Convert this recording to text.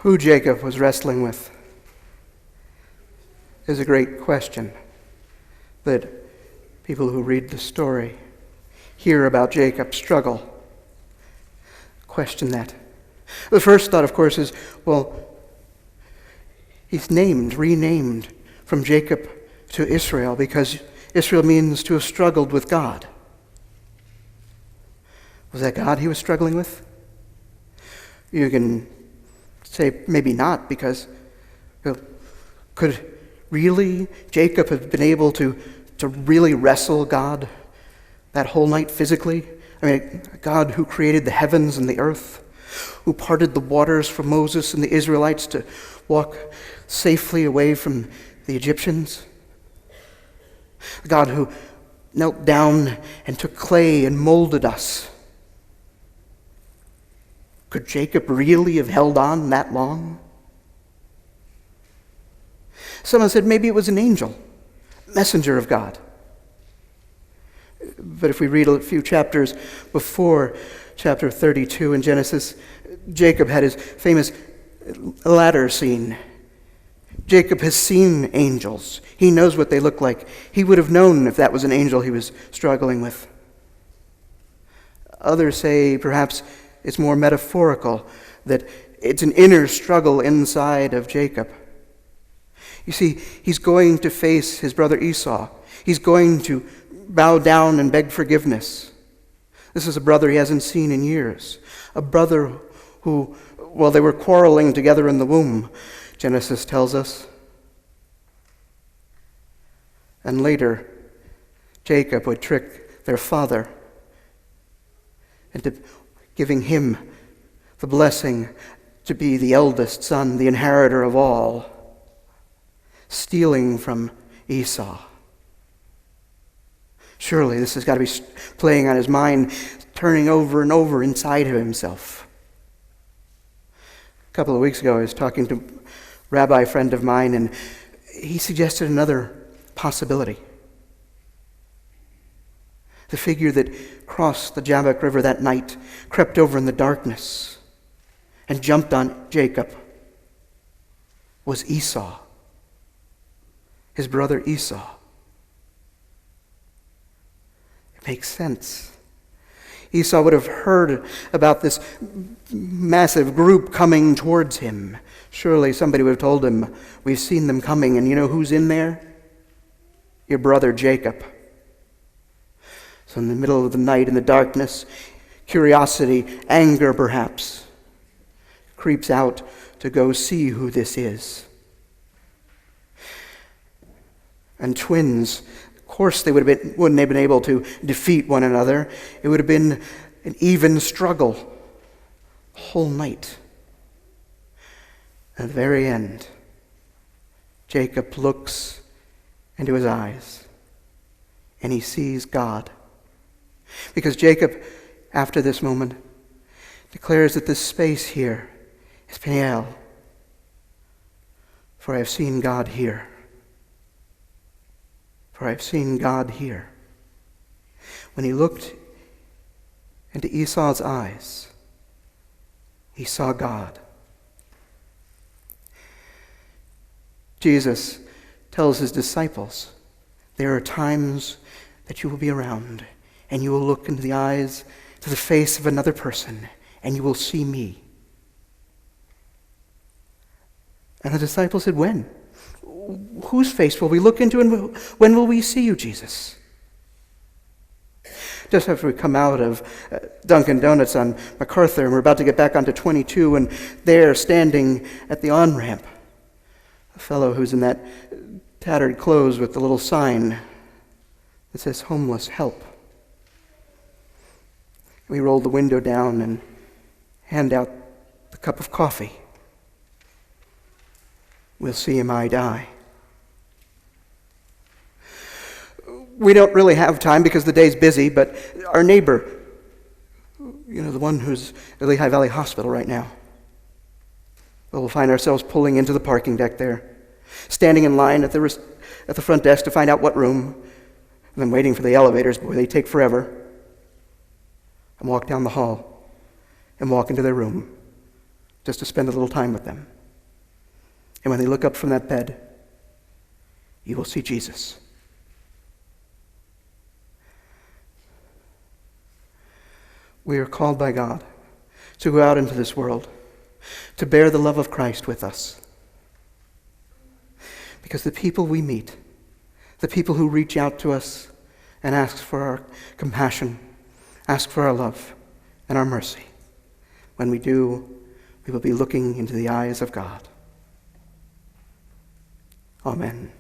Who Jacob was wrestling with is a great question that people who read the story hear about Jacob's struggle question that. The first thought, of course, is, well, he's renamed from Jacob to Israel because Israel means to have struggled with God. Was that God he was struggling with? You can say maybe not, because could really Jacob have been able to really wrestle God that whole night physically? I mean, God who created the heavens and the earth, who parted the waters for Moses and the Israelites to walk safely away from the Egyptians. God who knelt down and took clay and molded us. Could Jacob really have held on that long? Someone said maybe it was an angel, messenger of God. But if we read a few chapters before chapter 32 in Genesis, Jacob had his famous ladder scene. Jacob has seen angels. He knows what they look like. He would have known if that was an angel he was struggling with. Others say perhaps it's more metaphorical, that it's an inner struggle inside of Jacob. You see, he's going to face his brother Esau. He's going to bow down and beg forgiveness. This is a brother he hasn't seen in years. A brother who, well, they were quarreling together in the womb, Genesis tells us. And later, Jacob would trick their father into giving him the blessing to be the eldest son, the inheritor of all, stealing from Esau. Surely this has got to be playing on his mind, turning over and over inside of himself. A couple of weeks ago, I was talking to a rabbi friend of mine, and he suggested another possibility. The figure that crossed the Jabbok River that night, crept over in the darkness, and jumped on Jacob was Esau, his brother Esau. It makes sense. Esau would have heard about this massive group coming towards him. Surely somebody would have told him, we've seen them coming, and you know who's in there? Your brother Jacob. So in the middle of the night, in the darkness, curiosity, anger perhaps, creeps out to go see who this is. And twins, of course they wouldn't have been able to defeat one another. It would have been an even struggle the whole night. At the very end, Jacob looks into his eyes and he sees God. Because Jacob, after this moment, declares that this space here is Peniel, for I have seen God here. For I have seen God here. When he looked into Esau's eyes, he saw God. Jesus tells his disciples, there are times that you will be around, and you will look into the eyes, to the face of another person, and you will see me. And the disciples said, when? Whose face will we look into, and when will we see you, Jesus? Just after we come out of Dunkin' Donuts on MacArthur, and we're about to get back onto 22, and there, standing at the on-ramp, a fellow who's in that tattered clothes with the little sign that says, homeless, help. We roll the window down and hand out the cup of coffee. We'll see him eye to eye. We don't really have time because the day's busy, but our neighbor, the one who's at Lehigh Valley Hospital right now, we'll find ourselves pulling into the parking deck there, standing in line at the front desk to find out what room, and then waiting for the elevators. Boy, they take forever. And walk down the hall and walk into their room, just to spend a little time with them. And when they look up from that bed, you will see Jesus. We are called by God to go out into this world, to bear the love of Christ with us. Because the people we meet, the people who reach out to us and ask for our compassion, ask for our love and our mercy, when we do, we will be looking into the eyes of God. Amen.